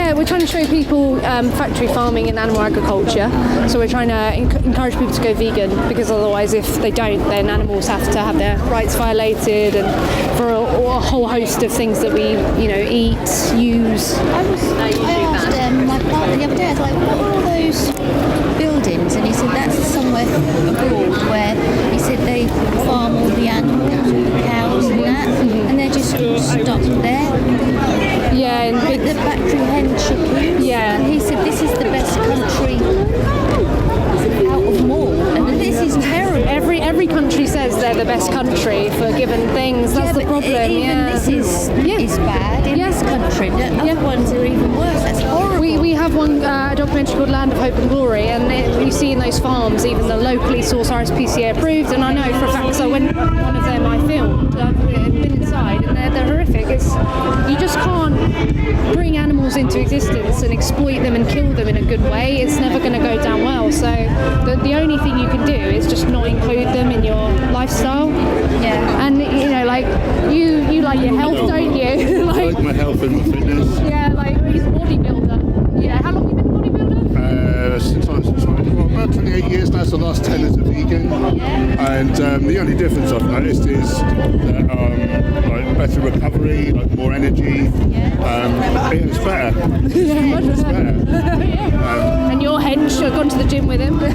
Yeah, we're trying to show people factory farming and animal agriculture. So we're trying to encourage people to go vegan, because otherwise if they don't, then animals have to have their rights violated, and for a whole host of things that we, eat, use. I asked my partner the other day, I was like, what are all those buildings? And he said that's somewhere abroad where he said they farm all the animals, all the cows and that, and they're just stuck there. Yeah, and the factory hen chickens. Yeah. And he said this is the best country out of them all. And this is terrible. Every country says they're the best country for given things. That's the problem. This is bad in this country. The other ones are even worse. That's horrible. We have one documentary called Land of Hope and Glory, and you see in those farms even the locally sourced RSPCA approved. And I know for a fact, so when one of them I filmed, I've been inside, and they're horrific. You just can't bring animals into existence and exploit them and kill them in a good way. It's never going to go down well. So the only thing you can do is just not include them in your lifestyle. Yeah. And you like your health, don't you? I like my health and my fitness. Yeah, like he's a bodybuilder. Yeah, how long have you been a bodybuilder? Since I was about 28 years now, so the last 10 as a vegan. And the only difference I've noticed is that like better recovery, like more energy. It's better. It's better. And your hench, I've gone to the gym with him. But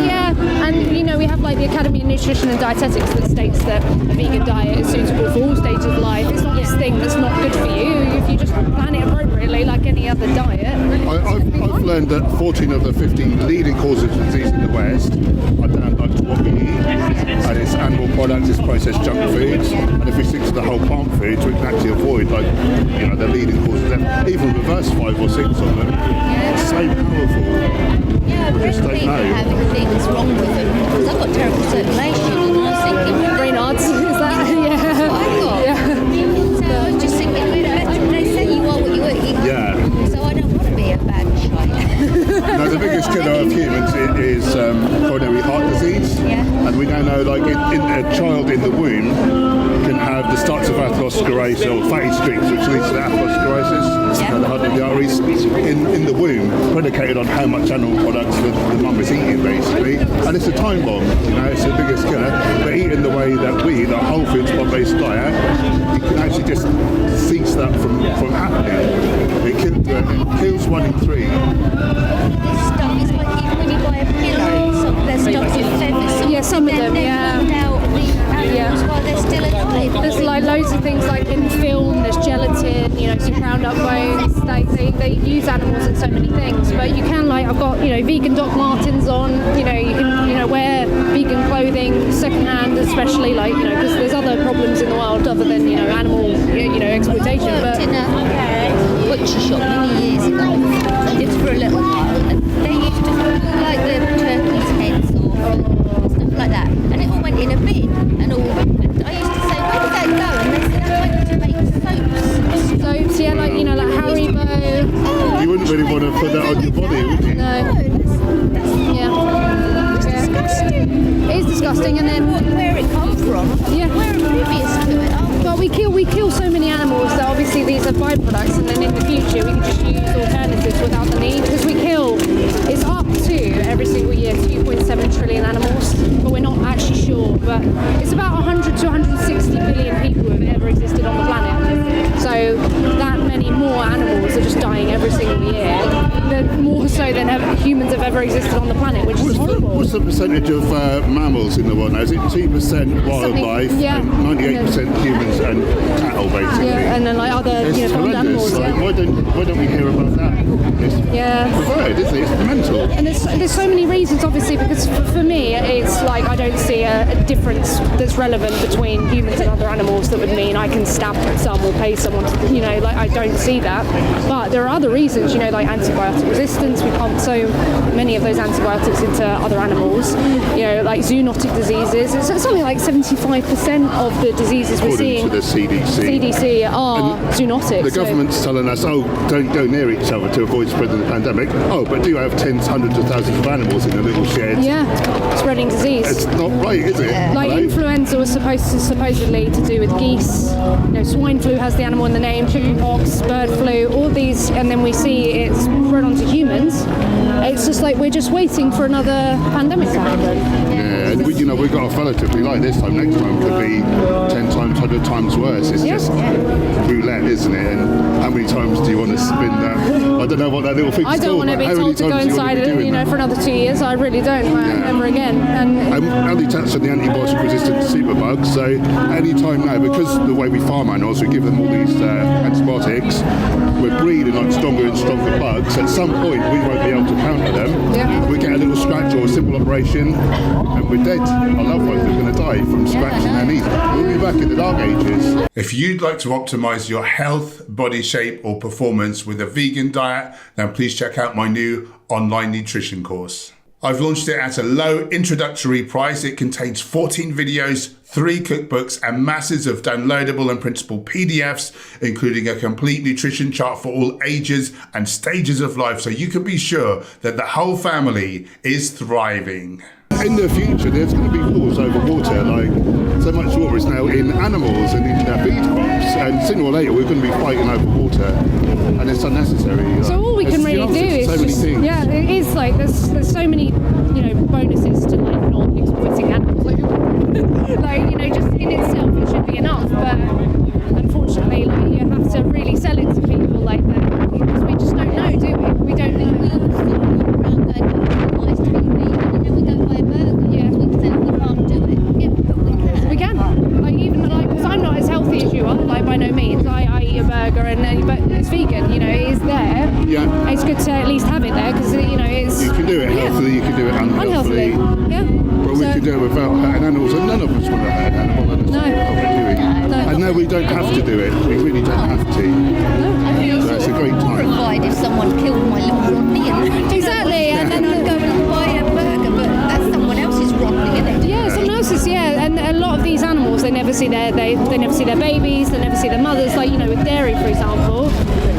yeah, and we have like the Academy of Nutrition and Dietetics that states that a vegan diet is suitable for all stages of life. It's not this thing that's not good for you if you just plan it appropriately, like any other diet. I've learned that 14 of the 15 leading causes of disease in the West are down to what we eat, and it's animal products, it's processed junk foods, and if we stick to the whole plant foods, we can actually avoid the leading causes, even reverse 5 or 6 of them. It's so powerful. Yeah, we just don't know. Having things wrong with them, because I've got terrible circulation, and I was thinking, Raynaud's, is that? Yeah. That's what I've got. Yeah. So I was just thinking, they say you are what you eat. Yeah. So I don't want to be a bad shite. No, the biggest killer of humans is coronary heart disease. Yeah. And we now know, like, a child in the womb can have the starts of atherosclerosis or fatty streaks, which leads to atherosclerosis, the heart of the arteries in the womb, predicated on how much animal products the mum is eating, basically. And it's a time bomb, it's the biggest killer. But eating the way that we eat, a whole foods plant-based diet, you can actually just cease that from happening. It kills 1 in 3. Stuff is like even when you buy a pillow, there's stuff with feathers. Yeah, some of them, yeah. Out the animals while they're still alive. There's like loads of things like in film, there's gelatin, some ground up bones. They use animals in so many things, but you can I've got vegan Doc Martens on. You can wear vegan clothing secondhand, especially because there's other problems in the world other than animal exploitation. I worked in a butcher shop many years ago, just for a little while, and they used to pull like the turkey's heads off and stuff like that, and it all went in a bin and all. And I used to say, where did that go? And they said, I went to make soaps, yeah, like Haribo. You wouldn't really want to put that on your body, would you? No. It's disgusting. It is disgusting, and then where it comes from. Yeah. We're oblivious to it. But we kill so many animals that obviously these are byproducts, and then in the future we can just use alternatives without the need, because we kill. It's up to every single year 2.7 trillion animals, but we're not actually sure. But it's about 100 to 160 billion people who have ever existed on the planet. So that many more animals are just dying every single year, more so than humans have ever existed on the planet, which is horrible. What's the percentage of mammals in the world now? Is it 2% wildlife and 98% humans and cattle, basically? Yeah, and then other farmed animals. Why don't we hear about that? It's perverted, isn't it? It's mental. And there's so many reasons, obviously, because for me, it's I don't see a difference that's relevant between humans and other animals that would mean I can stab some or pay someone to, I don't see that. But there are other reasons, like antibiotic resistance. We pump so many of those antibiotics into other animals, like zoonotic diseases. It's something like 75% of the diseases we're seeing to the CDC are zoonotic. The government's telling That's, don't go near each other to avoid spreading the pandemic. But do you have tens, hundreds of thousands of animals in a little shed? Yeah, spreading disease. It's not right, is it? Like influenza was supposedly to do with geese. Swine flu has the animal in the name, chickenpox, bird flu, all these, and then we see it's spread onto humans. It's just like we're just waiting for another pandemic to happen. Yeah, and we've got a relatively light this time. Next time could be 10 times, 100 times worse. It's just roulette, isn't it? And how many times do you want to spin that? I don't know what that little thing's I don't want to be told to go inside it, for another 2 years. I really don't, ever again. And Ellie touched on the antibiotic-resistant superbugs. So any time now, because the way we farm animals, we give them all these antibiotics. We're breeding like stronger and stronger bugs. At some point, we won't be able to counter them. Yeah. We get a little scratch or a simple operation, and we're dead. Our loved ones are going to die from scratching their knees. We'll be back in the dark ages. If you'd like to optimize your health, body shape, or performance with a vegan diet, then please check out my new online nutrition course. I've launched it at a low introductory price. It contains 14 videos, 3 cookbooks, and masses of downloadable and printable PDFs, including a complete nutrition chart for all ages and stages of life, so you can be sure that the whole family is thriving. In the future, there's going to be wars over water. Like, so much water is now in animals and in their feed crops, and sooner or later we're going to be fighting over water, and it's unnecessary. So all we can really do is just, it is like there's so many bonuses to like not exploiting animals. Like just in itself it should be enough, but unfortunately you have to really sell it to people like that because we just don't know, do we? We don't know. We all still walk around going, "Oh, nice to be vegan," and then we go buy a burger. Yeah. We say we can't do it. Yeah, but we can. We can. Like even because I'm not as healthy as you are. Like by no means. I eat a burger but it's vegan. It is there. Yeah. It's good to at least have it there because it's. You can do it healthily. You can do it unhealthily. Yeah. But we can do it without hurting animals, and none of us want to hurt an animal. No. And no, we don't have to do it. We really don't have to. No. So it's a great time. Horrified if someone killed my little Rodney and Exactly. and then I'd go and buy a burger, but that's someone else's Rodney, isn't it? Yeah, someone else's. Yeah, and a lot of these animals, they never see their never see their babies, they never see their mothers. Like with dairy, for example,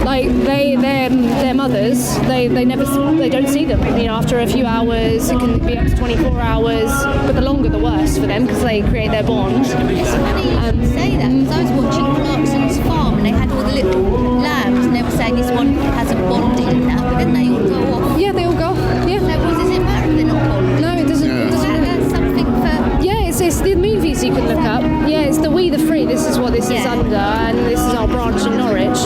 like their mothers, they don't see them. After a few hours, it can be up to 24 hours, but the longer the worse for them because they create their bond. It's funny you say that because I was watching Clarkson's farm and they had all the little lambs and they were saying this one hasn't bonded and that, but then they all go off. Yeah, they all go. Yeah. So what does it matter if they're not bonded? No, it doesn't. Yeah. That's something for. Yeah, it's the movies you can look up. Yeah, it's the We the Free. This is what this is under, and this is our branch in Norwich.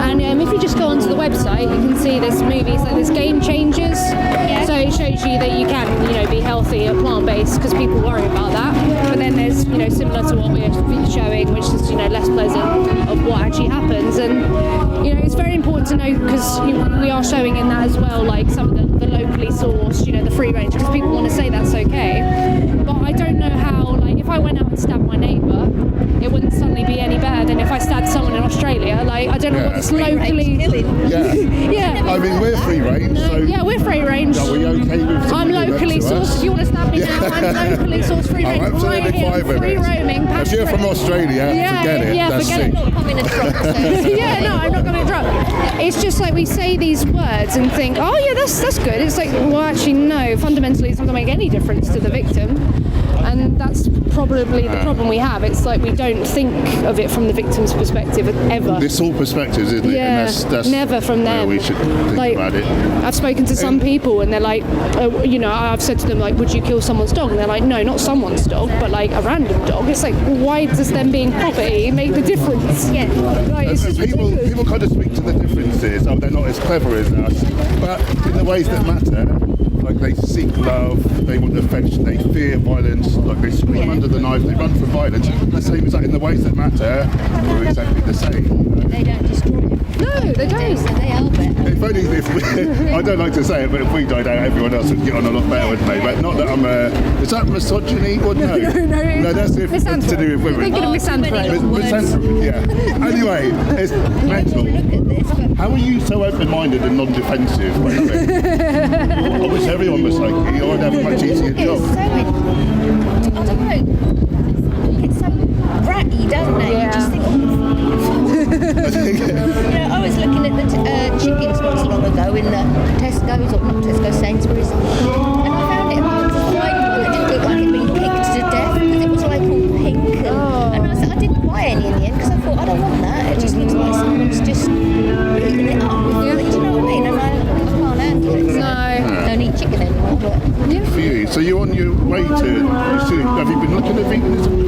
And if you just go onto the website, you can see there's movies like there's Game Changers. So it shows you that you can, be healthy at plant-based because people worry about that. But then there's, similar to what we're showing, which is, less pleasant of what actually happens. And, it's very important to know because we are showing in that as well, like some of the locally sourced, the free range, because people want to say that's okay. But I don't know how, like, if I went out and stabbed my neighbour, it wouldn't suddenly be any better than if I stabbed someone in Australia. Like, I don't know what this locally. Yeah. Yeah. I mean, we're free range. So Yeah, we're free range. are we okay with I'm locally sourced. If you want to stab me now, I'm locally sourced, free range. I'm absolutely right here, fine with free it. roaming. If you're from Australia, forget it. That's forget it. it. I'm in a truck. So. Yeah, no, I'm not going to drop. It's just like we say these words and think, oh yeah, that's good. It's like, well, actually, no. Fundamentally, it's not going to make any difference to the victim. And that's probably the problem we have. It's like we don't think of it from the victim's perspective ever. It's all perspectives, isn't it? Yeah, And that's never from where them. we should think about it. I've spoken to some people and they're like, I've said to them, like, would you kill someone's dog? And they're like, no, not someone's dog, but like a random dog. It's like, why does them being property make the difference? Yeah. Like, it's just ridiculous. People kind of speak to the differences. Oh, they're not as clever as us, but in the ways that matter. Like they seek love, they want affection, they fear violence, like they scream under the knife, they run from violence. The same as that in the ways that matter, we're exactly the same. They don't destroy it. No, they don't. So they are better. If only if we, I don't like to say it, but if we died out, everyone else would get on a lot better, wouldn't they? But not that I'm is that misogyny or no? No, that's if it's to do with women. Thinking of misanthrope. Misanthrope, yeah. Anyway, it's mental. Look at this. But How are you so open-minded and non-defensive? I wish everyone was like you. I'd have a much easier job. it's so, I don't know. It's so bratty, doesn't it? Yeah. You just think, I was looking at Tesco's, or not Tesco's, Sainsbury's. And I found it hard to find one that didn't look like it'd been picked to death, because it was like all pink. And I didn't buy any in the end, because I thought, I don't want that. It just looks like someone's just eating it up. Do you know what I mean? And I can't handle it. So I don't eat chicken anymore. But For you. So you're on your way to, have you been looking at veganism?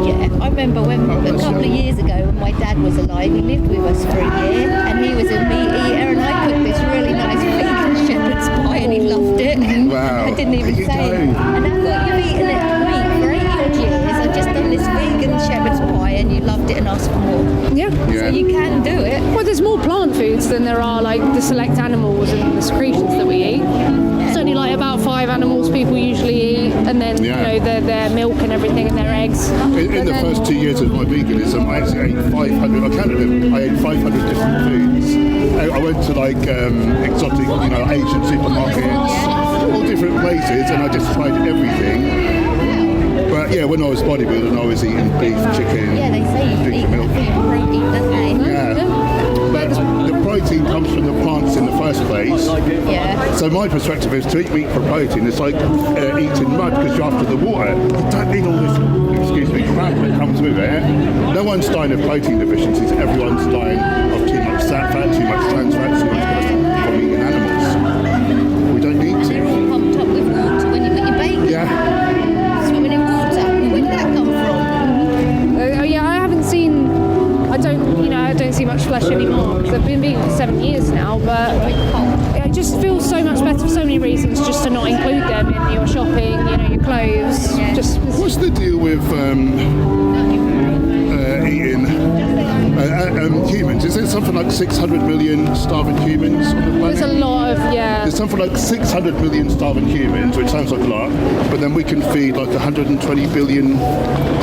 yeah, I remember when a couple of years ago when my dad was alive, he lived with us for a year, and he was a meat eater, and I cooked this really nice vegan shepherd's pie, and he loved it. Wow. I didn't even There you say go. it. And I thought, you've eaten meat for 8 odd years. I've just done this vegan shepherd's pie, and you loved it and asked for more. Yeah. So you can do it. Well, there's more plant foods than there are like the select animals and the secretions that we eat. It's only like about 5 animals people usually eat, and then you know their milk and everything and their eggs. In the first 2 years of my veganism, I actually ate 500. I counted them. I ate 500 different foods. I went to like exotic, Asian supermarkets, all different places, and I just tried everything. But yeah, when I was bodybuilding, I was eating beef, chicken, Yeah, they say you drinking eat milk. protein, don't they? Yeah. But the protein comes from the plants in the first place. Yeah. So my perspective is to eat meat for protein. It's like eating mud, because you're after the water. You don't need all this, crap that comes with it. No one's dying of protein deficiencies. Everyone's dying of too much fat, too much trans fat, too much cholesterol from eating animals. We don't need to. Pumped up with water when you put your bacon. Yeah. Swimming in water. Where did that come from? Yeah, I haven't seen. I don't see much flesh anymore, because I've been vegan for 7 years now. But it just feels so much better for so many reasons, just to not include them in your shopping, your clothes. Yeah. Just What's the deal with eating humans? Is there something like 600 million starving humans on the planet? there's a lot of There's something like 600 million starving humans, which sounds like a lot, but then we can feed like 120 billion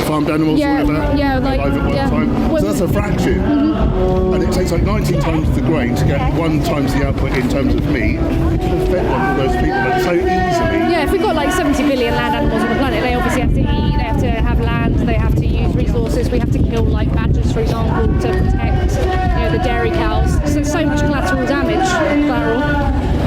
farmed animals Yeah, or whatever yeah, like, alive at one yeah. time. Well- So that's a fraction. And it takes like 19 times the grain to get 1 times the output in terms of meat. We could have fed one of those people like, so easily. Yeah, if we've got like 70 billion land animals on the planet, they obviously have to eat, they have to have land, they have to use resources, we have to kill like badgers, for example, to protect the dairy cows. So there's so much collateral damage,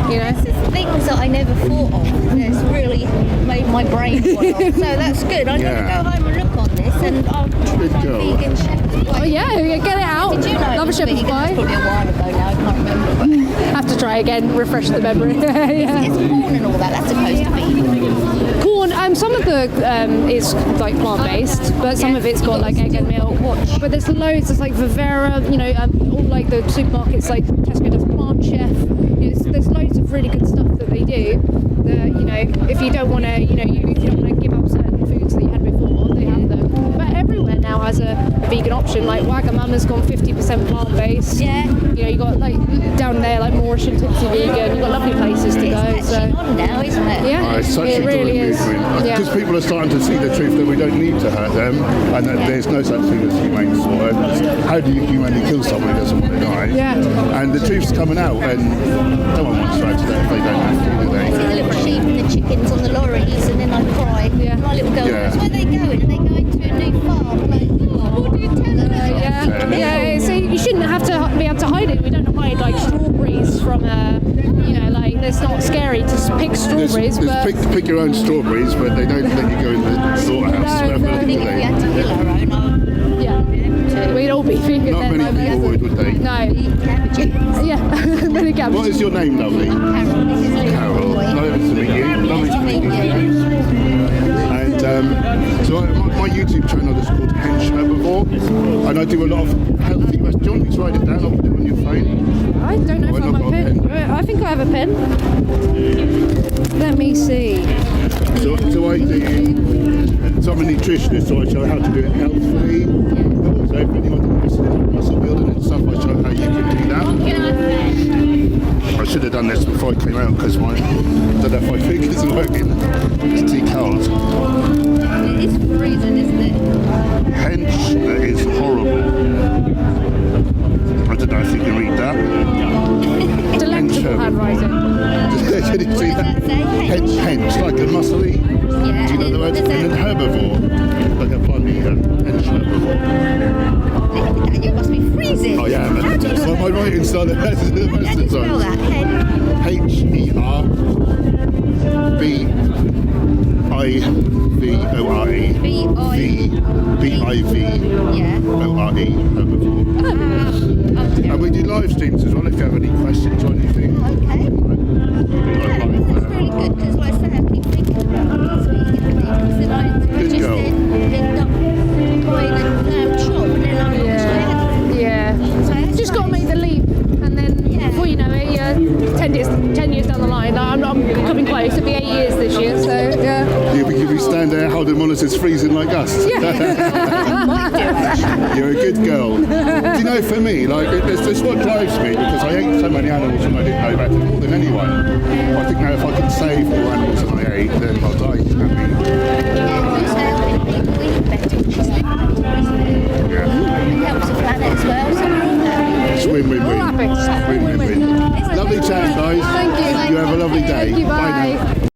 This is things that I never thought of. It's really made my brain boil. So that's good. I'm going to go home and look on this, and I'll Good try girl. vegan shepherd's pie. Oh yeah, get it out. Did you know it Love a was shepherd's vegan? That's pie. probably a while ago now, I can't remember. But Have to try again, refresh the memory. Yeah. it's corn and all that, that's supposed to be. Corn, some of the is like plant-based, but some of it's got like egg and milk. But there's loads, there's like Vivera, all like the supermarkets like Tesco does Plant Chef. There's loads of really good stuff that they do. That, if you don't want to, if you don't want to give up certain foods that you had before, they have them. But everywhere now has a vegan option. Like Wagamama's gone 50% plant-based. Yeah. You got like down there like Moorish and Tipsy Vegan. You've got lovely places to go. It's catching on now, isn't it? Yeah, It's such it a really good is. movement. Yeah. Because people are starting to see the truth that we don't need to hurt them, and that there's no such thing as humane slaughter. How do you humanely kill someone who doesn't want to die? Yeah. And the truth's coming out, and no one wants to add to that if they don't have to, do See they? the little sheep and the chickens on the lorries, and then I cry. Yeah. My little girl Yeah. goes, where are they going? And they go into a new farm. I'm like, oh, what are you telling us? Yeah. So you shouldn't have to be able to hide it. We don't hide like strawberries from it's not scary to pick strawberries, but Pick your own strawberries, but they don't let you go in the slaughterhouse. No, do I think if we they? had to kill our own, I'd yeah, we'd all be vegan Not then. many people would they? No. eat cabbages. Yeah. Many What cabbages. is your name, lovely? Carol, this is Luke. Carol. Lovely to meet you. Lovely to meet you. And so my YouTube channel is called Hench Herbivore, and I do a lot of healthy recipes. Do you want me to write it down? I'll put it on your phone. I don't know if I I've have not a got a pen. I think I have a pen. Let me see. So I do. So I'm a nutritionist, so I show how to do it healthily. But also, if anyone's interested in muscle building and stuff, I show how you can do that. I should have done this before I came out because I don't know if my fingers are working. It's too cold. It is freezing, isn't it? Hench is horrible. I don't know if you can read that. Dilemma legible handwriting. Can you see that? Hench, like a muscly. Yeah. Do you know the word? And then herbivore, like a funny hench herbivore. You must be freezing. Oh yeah, How do you well, my writing's not the best. How do you spell that? Herbivore. Yeah. Herbivore. And we do live streams as well if you have any questions or anything. Okay. Like That's really good because, like I say, I keep thinking about these vegan things, and I Good just girl. then end up buying a lamb chop, and then I'm not sure. Yeah. Just got to make the leap, and then before you know it, you're 10 years down the line. I'm coming close. It'll be 8 years this year, so yeah. You'll be stand there holding monitors freezing like us. You're a good girl. Do you know, for me, like, it's what drives me, because I ate so many animals and I didn't know better more than anyone. I think now if I can save more animals than I ate, then I'll die happy. Yeah. It helps the planet as well, so we're all happy. It's win-win-win. All happy. Win-win-win. Lovely chat, guys. Thank you. You have a lovely day. Thank you, Bye now. bye.